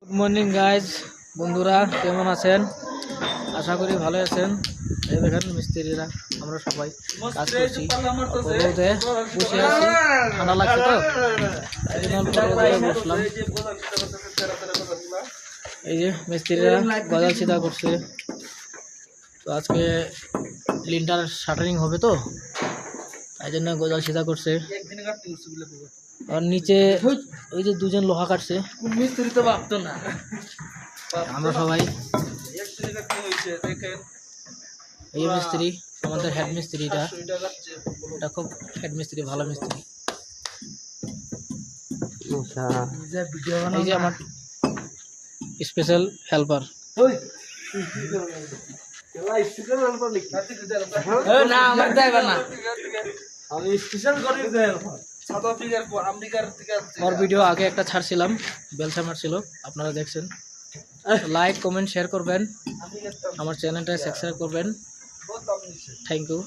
Good morning guys, বন্ধুরা কেমন আছেন? আশা করি ভালো আছেন। এই দেখেন মিস্ত্রিরা আমরা সবাই কাজ করছি, রোদে বসে আছি, ঠান্ডা লাগছে তো এই জন্য অল্প রোদে বসলাম। এই যে মিস্ত্রিরা গজাল সিধা করছে। তো আজকে লিন্টার শাটারিং হবে তো তাই জন্য গজাল সিধা করছে। আর নিচে ওই যে দুজন লোহা কাটছে, মিস্ত্রি তো ভাবতো না। আমরা সবাই। এই মিস্ত্রি আমাদের হেড মিস্ত্রিটা, এটা খুব হেড মিস্ত্রি, ভালো মিস্ত্রি। এই যে আমার স্পেশাল হেল্পার। না আমার ড্রাইভার না, আমি স্পেশাল করি সাউথ আমেরিকার থেকে। ওর ভিডিও আগে একটা ছাড়ছিলাম, বেলসা মারছিল, আপনারা দেখছেন। লাইক কমেন্ট শেয়ার করবেন, আমার চ্যানেলটা সাবস্ক্রাইব করবেন। Thank you.